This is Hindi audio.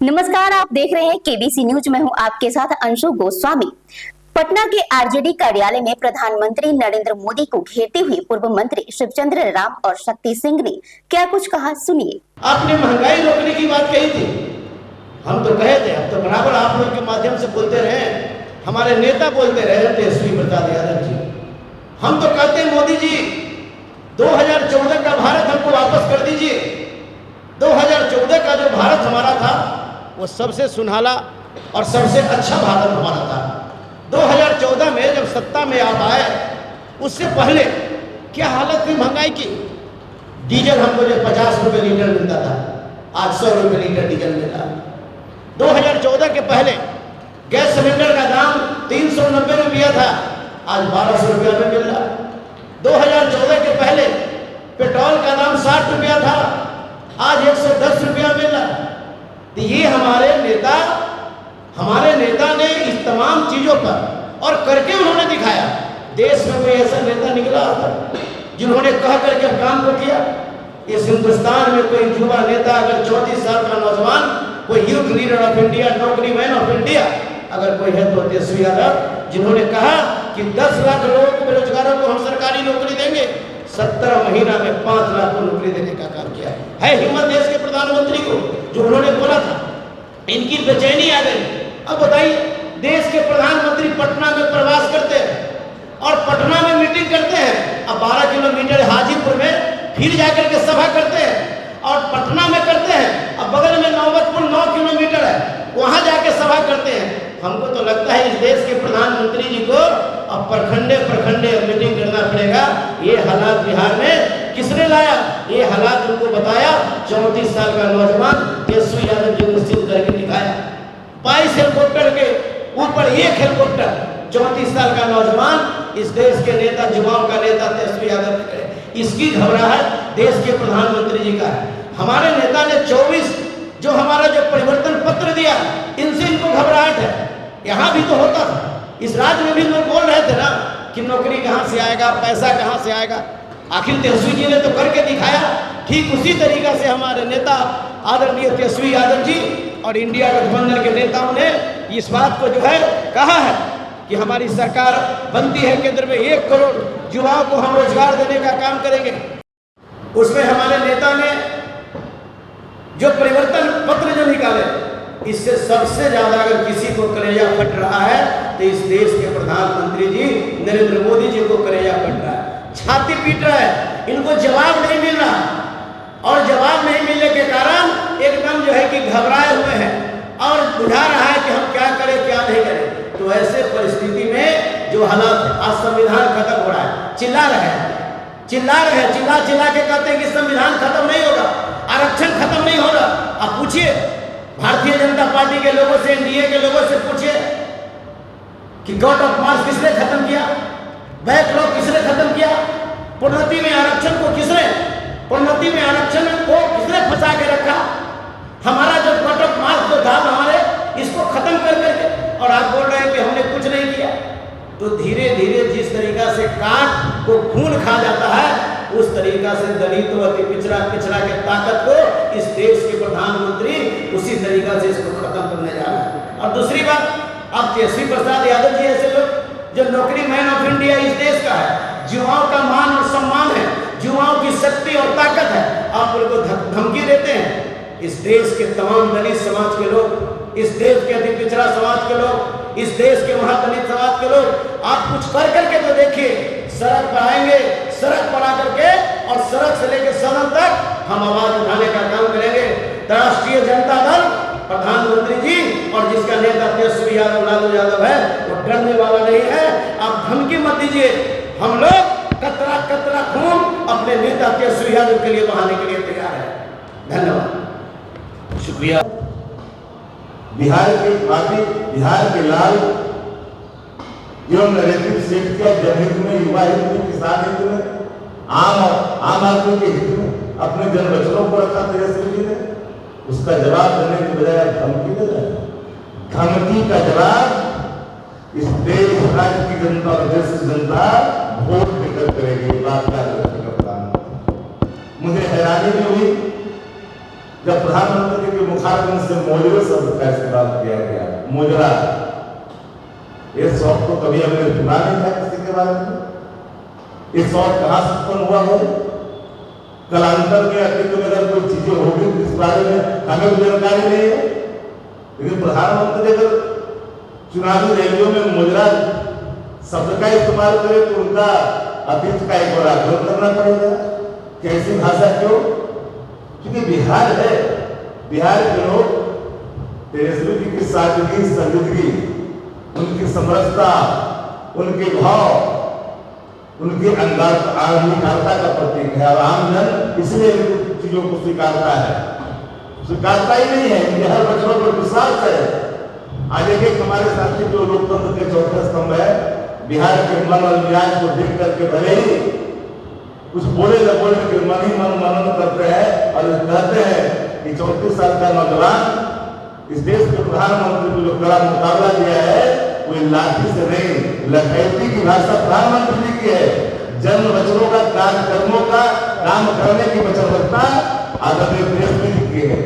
नमस्कार, आप देख रहे हैं केबीसी न्यूज। मैं हूं आपके साथ अंशु गोस्वामी। पटना के आरजेडी कार्यालय में प्रधानमंत्री नरेंद्र मोदी को घेरते हुए पूर्व मंत्री शिवचंद्र राम और शक्ति सिंह ने क्या कुछ कहा, सुनिए। आपने महंगाई रोकने की बात कही थी, हम तो कहे थे, अब तो बराबर आप लोग के माध्यम से बोलते रहे, हमारे नेता बोलते रहे तेजस्वी प्रसाद यादव जी। हम तो कहते हैं मोदी जी 2014 का भारत हमको वापस कर दीजिए। 2014 का जो भारत हमारा था वो सबसे सुनहला और सबसे अच्छा भारत हमारा था। 2014 में जब सत्ता में आप आए, उससे पहले क्या हालत थी महंगाई की। डीजल हमको जो 50 रुपये लीटर मिलता था, आज 100 रुपये लीटर डीजल मिला। 2014 के पहले गैस सिलेंडर का दाम 390 रुपया था, आज 1200 रुपया में मिल रहा। 2014 के पहले पेट्रोल का दाम 60 रुपया था, आज 110 रुपया मिल रहा। तो ये हमारे नेता ने इस तमाम चीजों पर और करके उन्होंने दिखाया। देश में कोई ऐसा नेता निकला था जिन्होंने कह करके काम को किया। इस हिंदुस्तान में कोई युवा नेता, अगर 34 साल का नौजवान, कोई यूथ लीडर ऑफ इंडिया, नौकरी मैन ऑफ इंडिया अगर कोई है तो तेजस्वी यादव, जिन्होंने कहा कि 10 लाख लोगों को, बेरोजगारों को हम सरकारी नौकरी देंगे। 17 महीना में 5 लाख को नौकरी देने का काम किया है। हिम्मत देश के प्रधानमंत्री को, जो उन्होंने बोला था। इनकी बेचैनी आ गई। अब बताइए, देश के प्रधानमंत्री पटना में प्रवास करते हैं और पटना में मीटिंग करते हैं। अब 12 किलोमीटर हाजीपुर में फिर जाकर के सभा करते हैं और पटना में करते हैं। अब बगल में नौबतपुर 9 किलोमीटर है, वहां जाके सभा करते हैं। हमको तो लगता है इस देश के प्रधानमंत्री जी को अब प्रखंडे मीटिंग करना पड़ेगा। ये हालात बिहार में किसने लाया? ये हालात उनको बताया 34 साल का नौजवान तेजस्वी यादव जी ने सिद्ध करके दिखाया। 22 हेलीकॉप्टर के ऊपर एक हेलीकॉप्टर 34 साल का नौजवान, इस देश के नेता, युवाओं का नेता तेजस्वी यादव जी, इसकी घबराहट देश के प्रधानमंत्री जी का है। हमारे नेता ने 24 जो हमारा जो परिवर्तन पत्र दिया, इनसे इनको घबराहट है। यहाँ भी तो होता था, इस राज्य में भी लोग बोल रहे थे ना कि नौकरी कहाँ से आएगा, पैसा कहाँ से आएगा। आखिर तेजस्वी जी ने तो करके दिखाया। ठीक उसी तरीका से हमारे नेता आदरणीय तेजस्वी यादव जी और इंडिया गठबंधन के नेताओं ने इस बात को जो है कहा है कि हमारी सरकार बनती है केंद्र में, 1 करोड़ युवाओं को हम रोजगार देने का काम करेंगे। उसमें हमारे नेता ने जो परिवर्तन पत्र जो निकाले, इससे सबसे ज्यादा अगर किसी को कलेजा फट रहा है तो इस देश के प्रधानमंत्री जी नरेंद्र मोदी जी को कलेजा फट रहा है, छाती पीट रहा है। इनको जवाब नहीं मिल रहा और जवाब नहीं मिलने के कारण एकदम जो है कि घबराए हुए हैं और बुझा रहा है कि हम क्या करें क्या नहीं करें। तो ऐसे परिस्थिति में जो हालात है, आज संविधान खत्म हो रहा है, चिल्ला रहे हैं, चिल्ला के कहते हैं कि संविधान खत्म नहीं होगा, आरक्षण खत्म नहीं होगा। आप पूछिए भारतीय जनता पार्टी के लोगों से, एनडीए के लोगों से पूछिए कि गॉट ऑफ मार्च किसने खत्म किया, बैकलॉग किसने खत्म किया, प्रोन्नति में आरक्षण को किसने फंसा के रखा। हमारा जो गॉट ऑफ मार्च जो था हमारे, इसको खत्म कर करके, और आप बोल रहे हैं कि हमने कुछ नहीं किया। तो धीरे धीरे जिस तरीका से काट को खून खा जाता है, उस तरीका से दलितों अति पिछड़ा के ताकत को इस देश के प्रधानमंत्री उसी तरीका से इसको खत्म करने जा रहा है। और दूसरी बात, अब तेजस्वी प्रसाद यादव जी ऐसे लोग जो नौकरी मैन ऑफ इंडिया इस देश का है, युवाओं का मान और सम्मान है, युवाओं की शक्ति और ताकत है, आप उनको धमकी देते हैं। इस देश के तमाम दलित समाज के लोग, इस देश के अति पिछड़ा समाज के लोग, इस देश के महादलित समाज के लोग, आप कुछ कर करके तो देखिए। सड़क पर आएंगे, सड़क पर आकर के और सड़क से लेकर सदन तक हम आवाज उठाने का काम करेंगे। राष्ट्रीय जनता दल, प्रधानमंत्री जी और जिसका नेता तेजस्वी यादव, लालू यादव है, वो डरने वाला नहीं है। आप धमकी मत दीजिए। हम लोग कतरा खून अपने नेता तेजस्वी यादव के लिए बहाने के लिए तैयार है। धन्यवाद, शुक्रिया। बिहार के लाल एवं नरेंद्र सेठ के जनहित में, युवा हित में, किसान हित में, आम आदमी के हित में अपने जन बच्चों को रखा तेजस्वी जी ने। उसका जवाब देने के बजाय धमकी दे रहे हैं। धमकी का जवाब इस देश राज्य की जनता और देश की जनता वोट देकर करेगी। बात का मुझे हैरानी भी हुई जब प्रधानमंत्री के मुखारबिंद से मोजरे शब्द का इस्तेमाल किया गया। मोजरा, ये शौक तो कभी हमने सुना नहीं था किसी के बारे में। ये शौक कहाँ से उत्पन्न हुआ है? कलांतर के अस्तित्व में अगर कोई चीजें होगी इस बारे में हमें तो जानकारी नहीं है, लेकिन प्रधानमंत्री अगर चुनावी रैलियों में मुजरा शब्द का इस्तेमाल करे तो उनका अतीत का एक बार आकलन करना पड़ेगा। कैसी भाषा क्यों? क्योंकि बिहार है, बिहार के लोग तेजस्वी जी की सादगी, संजीदगी, उनकी समरसता, उनके भाव, उनकी अंगारता का प्रतीक है। और आम जन इसलिए इन चीजों को स्वीकारता है, स्वीकारता ही नहीं है, इनके हर बच्चों पर विश्वास है। आज एक हमारे साथी जो लोकतंत्र के चौथे स्तंभ है, बिहार के मन और मिजाज को देख करके भले ही कुछ बोले न बोले के मन ही मन मनन करते हैं और कहते हैं कि 34 साल का नौजवान इस देश के प्रधानमंत्री को जो कड़ा मुकाबला दिया है वो लाठी से नहीं, लठैती की भाषा प्रधानमंत्री जी की है। जन्म बच्चों का, कर्मों का काम करने की वचनबद्धता आदरणीय देश में की है।